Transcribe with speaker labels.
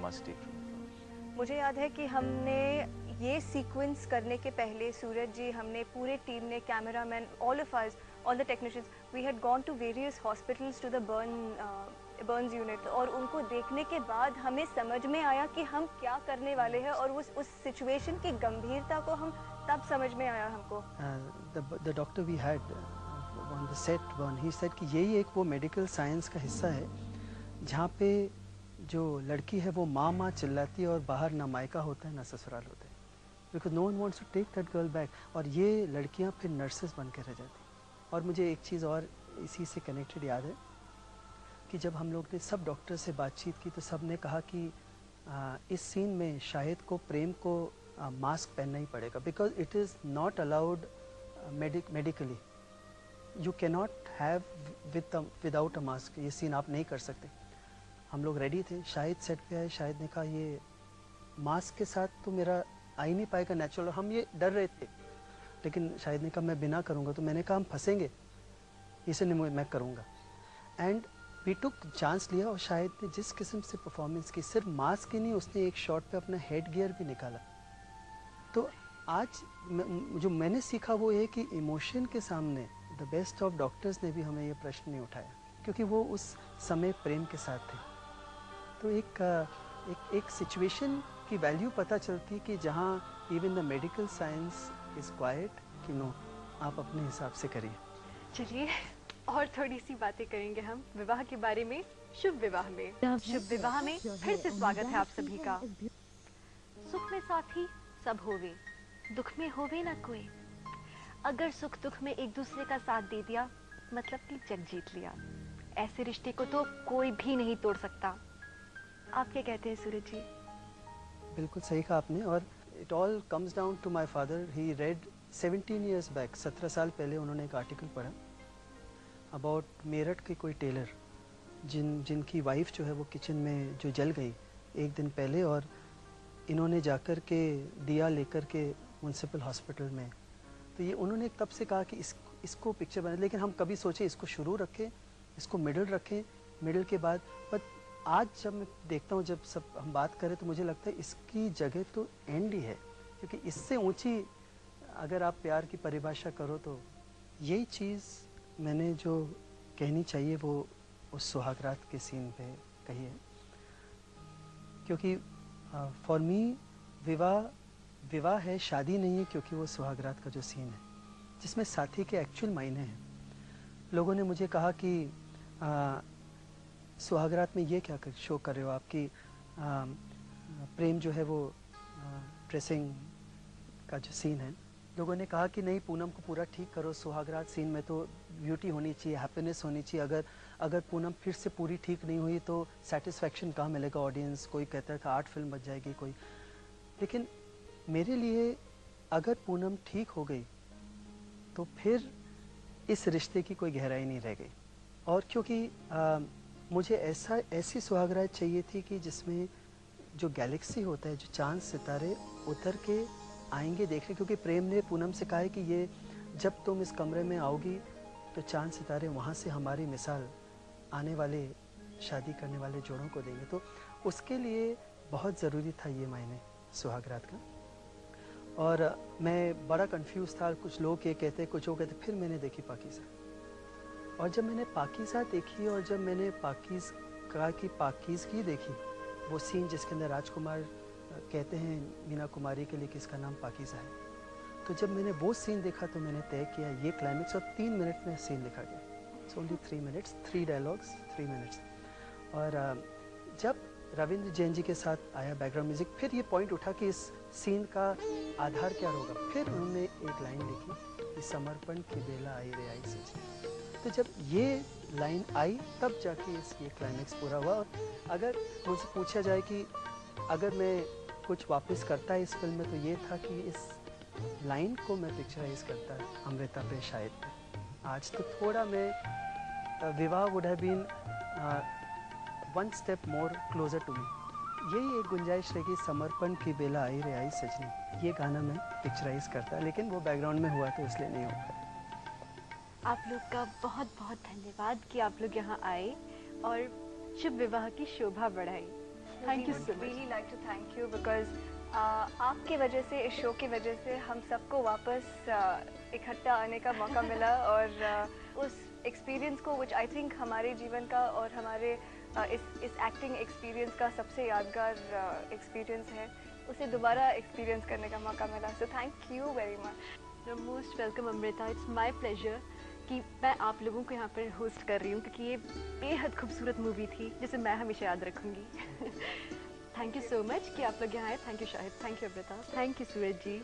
Speaker 1: must take from the film.
Speaker 2: मुझे याद है कि हमने ये सीक्वेंस करने के पहले सूरज जी, हमने पूरे टीम ने, cameraman, all of us, all the technicians, we had gone to various hospitals to the burns unit, और उनको देखने के बाद हमें समझ में आया कि हम क्या करने वाले हैं, और उस सिचुएशन की गंभीरता को हम तब समझ में आया हमको.
Speaker 3: The doctor we had on the set, he said कि यही एक वो मेडिकल साइंस का हिस्सा है जहाँ पे जो लड़की है वो माँ माँ चिल्लाती है और बाहर ना मायका होता है ना ससुराल होता है, because no one wants to take that girl back, और ये लड़कियाँ फिर नर्सेज बन के रह जाती. और मुझे एक चीज़ और इसी से कनेक्टेड याद है कि जब हम लोग ने सब डॉक्टर से बातचीत की तो सब ने कहा कि इस सीन में शाहिद को, प्रेम को मास्क पहनना ही पड़ेगा, because it is not allowed medically. You cannot have without a mask, ये सीन आप नहीं कर सकते. हम लोग रेडी थे, शाहिद सेट पे आए, शाहिद ने कहा ये मास्क के साथ तो मेरा आ ही नहीं पाएगा नेचुरल. हम ये डर रहे थे, लेकिन शाहिद ने कहा मैं बिना करूँगा. तो मैंने कहा हम फंसेंगे, इसे नहीं मैं करूँगा. एंड वी टुक चांस लिया, और शाहिद ने जिस किस्म से परफॉर्मेंस की, सिर्फ मास्क ही नहीं, उसने एक शॉट पे अपना हेड गियर भी निकाला. तो आज जो मैंने सीखा वो ये कि इमोशन के सामने द बेस्ट ऑफ डॉक्टर्स ने भी हमें ये प्रश्न नहीं उठाया, क्योंकि वो उस समय प्रेम के साथ थे. तो एक सिचुएशन की वैल्यू पता चलती कि जहाँ even the medical science is quite कि नो, आप अपने हिसाब से करिए.
Speaker 2: चलिए और थोड़ी सी बातें करेंगे हम विवाह के बारे में. शुभ विवाह में, शुभ विवाह में फिर से स्वागत है आप सभी का. सुख में साथी सब होवे, दुख में होवे ना कोई. अगर सुख दुख में एक दूसरे का साथ दे दिया, मतलब कि जग जीत लिया. ऐसे रिश्ते को तो कोई भी नहीं तोड़ सकता. आप क्या कहते हैं सूरज जी?
Speaker 3: बिल्कुल सही कहा आपने. और it all comes down to my father. He read 17 years back, 17 साल पहले उन्होंने एक आर्टिकल पढ़ा अबाउट मेरठ के कोई टेलर जिनकी वाइफ जो है वो किचन में जो जल गई एक दिन पहले, और इन्होंने जाकर के दिया लेकर के म्यूनसिपल हॉस्पिटल में. तो ये उन्होंने तब से कहा कि इसको पिक्चर बना, लेकिन हम कभी सोचे इसको शुरू रखें, इसको मिडिल रखें, मिडिल के बाद. बट आज जब मैं देखता हूँ, जब सब हम बात करें, तो मुझे लगता है इसकी जगह तो एंड ही है, क्योंकि इससे ऊंची अगर आप प्यार की परिभाषा करो तो यही चीज़ मैंने जो कहनी चाहिए वो उस सुहागरात के सीन पे कही है. क्योंकि फॉर मी विवाह है, शादी नहीं है, क्योंकि वो सुहागरात का जो सीन है जिसमें साथी के एक्चुअल मायने हैं. लोगों ने मुझे कहा कि सुहागरात में ये क्या शो कर रहे हो आपकी प्रेम जो है वो ड्रेसिंग का जो सीन है. लोगों ने कहा कि नहीं, पूनम को पूरा ठीक करो, सुहागरात सीन में तो ब्यूटी होनी चाहिए, हैप्पीनेस होनी चाहिए. अगर पूनम फिर से पूरी ठीक नहीं हुई तो सेटिस्फैक्शन कहाँ मिलेगा ऑडियंस. कोई कहता है कि आर्ट फिल्म बच जाएगी कोई. लेकिन मेरे लिए अगर पूनम ठीक हो गई तो फिर इस रिश्ते की कोई गहराई नहीं रह गई. और क्योंकि मुझे ऐसी सुहागरात चाहिए थी कि जिसमें जो गैलेक्सी होता है, जो चांद सितारे उतर के आएंगे देखने, क्योंकि प्रेम ने पूनम से कहा है कि ये जब तुम इस कमरे में आओगी तो चांद सितारे वहाँ से हमारी मिसाल आने वाले शादी करने वाले जोड़ों को देंगे. तो उसके लिए बहुत ज़रूरी था ये मायने सुहागरात का. और मैं बड़ा कंफ्यूज था. कुछ लोग ये कहते, कुछ लोग कहते. फिर मैंने देखी पाकीज़ा, और जब मैंने पाकीज़ा देखी और जब मैंने पाकीज़गी देखी, वो सीन जिसके अंदर राजकुमार कहते हैं मीना कुमारी के लिए कि इसका नाम पाकीज़ा है, तो जब मैंने वो सीन देखा तो मैंने तय किया ये क्लाइमेक्स. और 3 मिनट में सीन लिखा गया. It's only 3 minutes, 3 dialogues, 3 minutes. और जब रविंद्र जैन जी के साथ आया बैकग्राउंड म्यूजिक, फिर ये पॉइंट उठा कि इस सीन का आधार क्या होगा. फिर उन्होंने एक लाइन लिखी कि समर्पण की बेला आई रे आई सजी. तो जब ये लाइन आई तब जाके ये क्लाइमेक्स पूरा हुआ. और अगर मुझसे पूछा जाए कि अगर मैं कुछ वापस करता है इस फिल्म में, तो ये था कि इस लाइन को मैं पिक्चराइज करता अमृता पे, शायद पे. आज तो थोड़ा मैं Vivah would have been one step more closer to me. यही एक गुंजाइश रहेगी, समर्पण की बेला आई रे आई सजनी, ये गाना मैं पिक्चराइज करता, लेकिन वो बैकग्राउंड में हुआ तो इसलिए नहीं हुआ.
Speaker 2: आप लोग का बहुत बहुत धन्यवाद कि आप लोग यहाँ आए और शुभ विवाह की शोभा बढ़ाई. Thank you so much.
Speaker 1: Really like to thank you because आपके वजह से, इस शो की वजह से हम सबको वापस इकट्ठा आने का मौका मिला और उस एक्सपीरियंस को which I think हमारे जीवन का और हमारे इस एक्टिंग एक्सपीरियंस का सबसे यादगार एक्सपीरियंस है, उसे दोबारा एक्सपीरियंस करने का मौका मिला. So thank you very much.
Speaker 2: You're most welcome Amrita. It's my pleasure कि मैं आप लोगों को यहाँ पर होस्ट कर रही हूँ क्योंकि ये बेहद खूबसूरत मूवी थी जिसे मैं हमेशा याद रखूँगी. थैंक यू सो मच कि आप लोग यहाँ आए. Thank you Shahid. Thank you Amrita. Thank you Suraj ji.